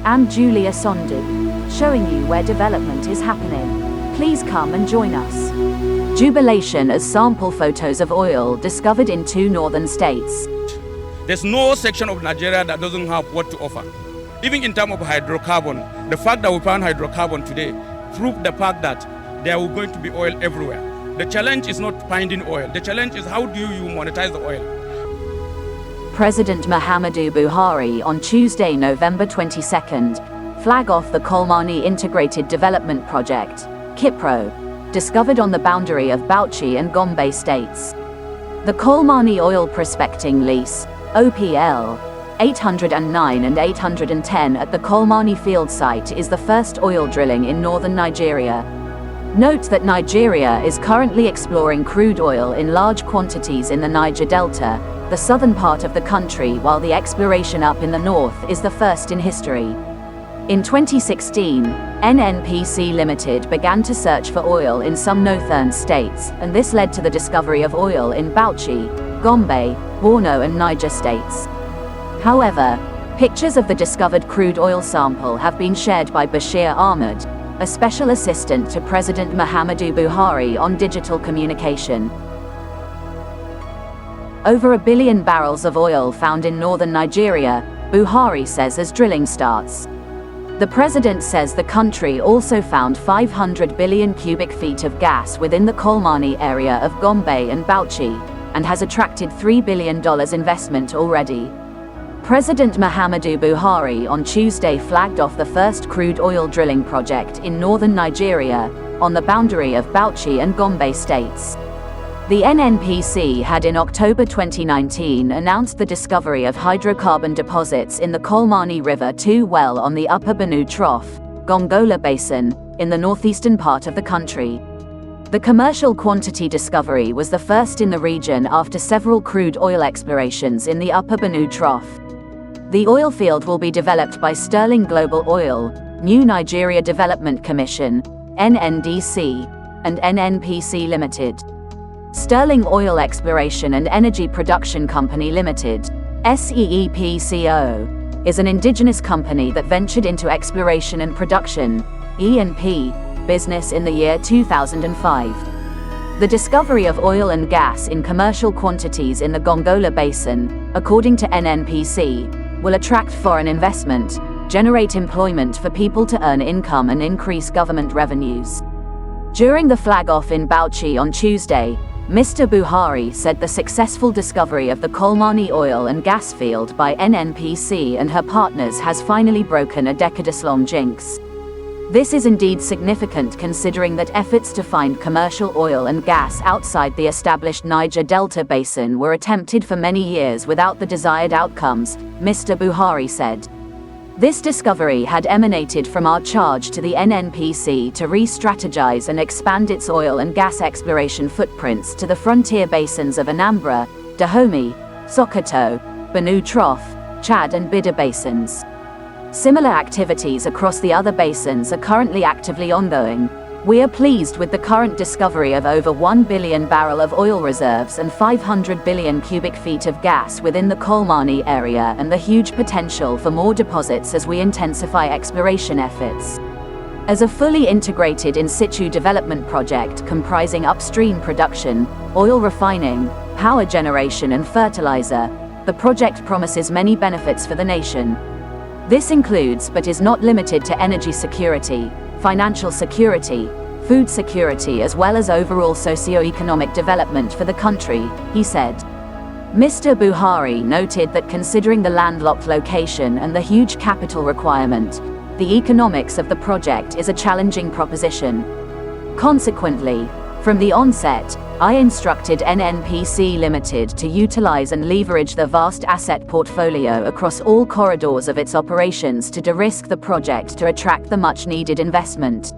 I'm Julia Sondu, showing you where development is happening. Please come and join us. Jubilation as sample photos of oil discovered in 2 northern states. There's no section of Nigeria that doesn't have what to offer. Even in terms of hydrocarbon, the fact that we found hydrocarbon today proved the fact that there are going to be oil everywhere. The challenge is not finding oil. The challenge is how do you monetize the oil? President Muhammadu Buhari on Tuesday, November 22nd, flag off the Kolmani Integrated Development Project, KIPRO, discovered on the boundary of Bauchi and Gombe States. The Kolmani Oil Prospecting Lease, OPL, 809 and 810 at the Kolmani field site is the first oil drilling in northern Nigeria. Note that Nigeria is currently exploring crude oil in large quantities in the Niger Delta, the southern part of the country, while the exploration up in the north is the first in history. In 2016, NNPC Ltd began to search for oil in some Nothern states, and this led to the discovery of oil in Bauchi, Gombe, Borno and Niger states. However, pictures of the discovered crude oil sample have been shared by Bashir Ahmed, a special assistant to President Muhammadu Buhari on digital communication. Over 1 billion barrels of oil found in northern Nigeria, Buhari says as drilling starts. The president says the country also found 500 billion cubic feet of gas within the Kolmani area of Gombe and Bauchi, and has attracted $3 billion investment already. President Muhammadu Buhari on Tuesday flagged off the first crude oil drilling project in northern Nigeria, on the boundary of Bauchi and Gombe states. The NNPC had in October 2019 announced the discovery of hydrocarbon deposits in the Kolmani River II Well on the Upper Benue Trough, Gongola Basin, in the northeastern part of the country. The commercial quantity discovery was the first in the region after several crude oil explorations in the Upper Benue Trough. The oil field will be developed by Sterling Global Oil, New Nigeria Development Commission, NNDC, and NNPC Ltd. Sterling Oil Exploration and Energy Production Company Limited, SEEPCO, is an indigenous company that ventured into exploration and production, E&P, business in the year 2005. The discovery of oil and gas in commercial quantities in the Gongola Basin, according to NNPC, will attract foreign investment, generate employment for people to earn income and increase government revenues. During the flag-off in Bauchi on Tuesday, Mr. Buhari said the successful discovery of the Kolmani oil and gas field by NNPC and her partners has finally broken a decades-long jinx. This is indeed significant considering that efforts to find commercial oil and gas outside the established Niger Delta basin were attempted for many years without the desired outcomes, Mr. Buhari said. This discovery had emanated from our charge to the NNPC to re-strategize and expand its oil and gas exploration footprints to the frontier basins of Anambra, Dahomey, Sokoto, Benue Trough, Chad and Bida basins. Similar activities across the other basins are currently actively ongoing. We are pleased with the current discovery of over 1 billion barrel of oil reserves and 500 billion cubic feet of gas within the Kolmani area and the huge potential for more deposits as we intensify exploration efforts. As a fully integrated in situ development project comprising upstream production, oil refining, power generation and fertilizer, the project promises many benefits for the nation. This includes but is not limited to energy security, financial security, food security as well as overall socio-economic development for the country, he said. Mr. Buhari noted that considering the landlocked location and the huge capital requirement, the economics of the project is a challenging proposition. Consequently, from the onset, I instructed NNPC Ltd to utilize and leverage the vast asset portfolio across all corridors of its operations to de-risk the project to attract the much-needed investment.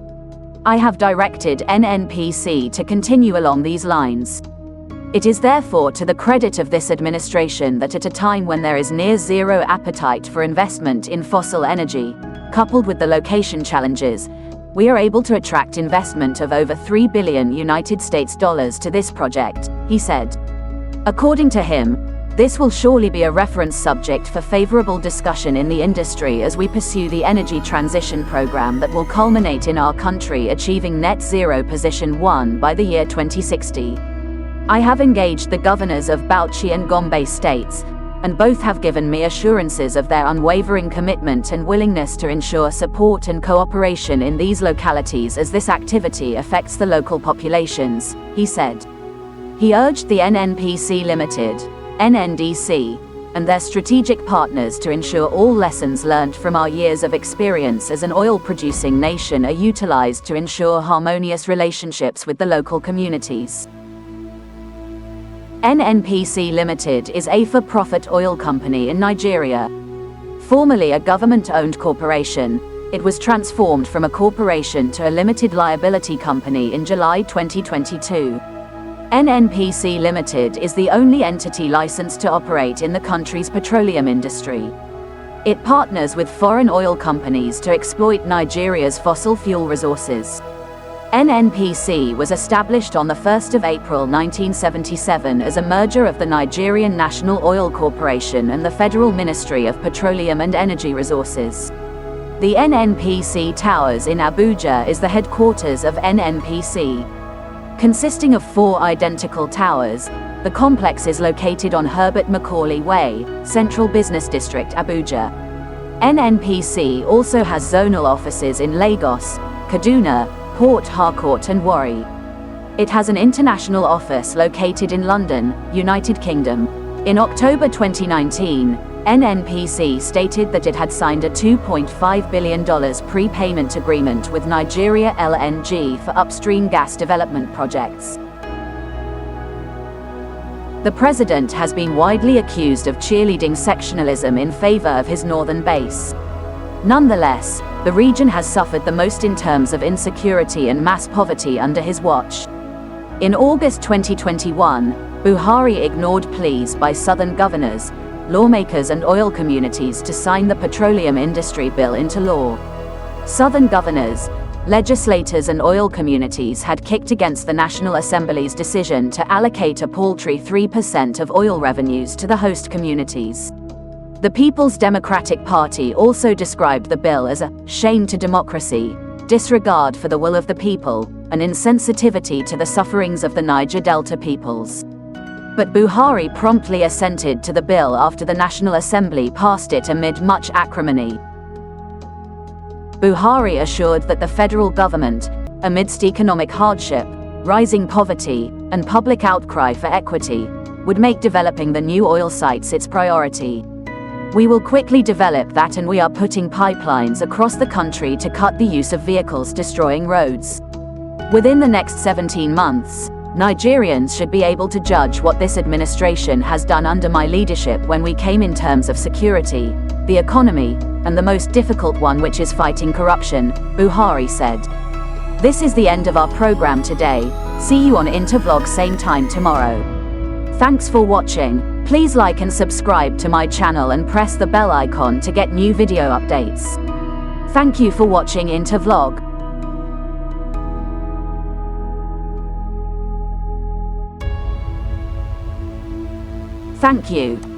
I have directed NNPC to continue along these lines. It is therefore to the credit of this administration that at a time when there is near zero appetite for investment in fossil energy, coupled with the location challenges, we are able to attract investment of over $3 billion to this project, he said. According to him, This will surely be a reference subject for favorable discussion in the industry as we pursue the energy transition program that will culminate in our country achieving net zero position 1 by the year 2060. I have engaged the governors of Bauchi and Gombe States, and both have given me assurances of their unwavering commitment and willingness to ensure support and cooperation in these localities as this activity affects the local populations, he said. He urged the NNPC Ltd, NNDC, and their strategic partners to ensure all lessons learned from our years of experience as an oil-producing nation are utilized to ensure harmonious relationships with the local communities. NNPC Ltd is a for-profit oil company in Nigeria. Formerly a government-owned corporation, it was transformed from a corporation to a limited liability company in July 2022. NNPC Ltd is the only entity licensed to operate in the country's petroleum industry. It partners with foreign oil companies to exploit Nigeria's fossil fuel resources. NNPC was established on 1 April 1977 as a merger of the Nigerian National Oil Corporation and the Federal Ministry of Petroleum and Energy Resources. The NNPC Towers in Abuja is the headquarters of NNPC. Consisting of 4 identical towers, the complex is located on Herbert Macaulay Way, Central Business District, Abuja. NNPC also has zonal offices in Lagos, Kaduna, Port Harcourt and Warri. It has an international office located in London, United Kingdom. In October 2019, NNPC stated that it had signed a $2.5 billion prepayment agreement with Nigeria LNG for upstream gas development projects. The president has been widely accused of cheerleading sectionalism in favor of his northern base. Nonetheless, the region has suffered the most in terms of insecurity and mass poverty under his watch. In August 2021, Buhari ignored pleas by southern governors, lawmakers and oil communities to sign the Petroleum Industry Bill into law. Southern governors, legislators and oil communities had kicked against the National Assembly's decision to allocate a paltry 3% of oil revenues to the host communities. The People's Democratic Party also described the bill as a shame to democracy, disregard for the will of the people, and insensitivity to the sufferings of the Niger Delta peoples. But Buhari promptly assented to the bill after the National Assembly passed it amid much acrimony. Buhari assured that the federal government, amidst economic hardship, rising poverty, and public outcry for equity, would make developing the new oil sites its priority. We will quickly develop that, and we are putting pipelines across the country to cut the use of vehicles destroying roads. Within the next 17 months, Nigerians should be able to judge what this administration has done under my leadership when we came in terms of security, the economy, and the most difficult one, which is fighting corruption, Buhari said. This is the end of our program today. See you on Intervlog same time tomorrow. Thanks for watching. Please like and subscribe to my channel and press the bell icon to get new video updates. Thank you for watching Intervlog. Thank you.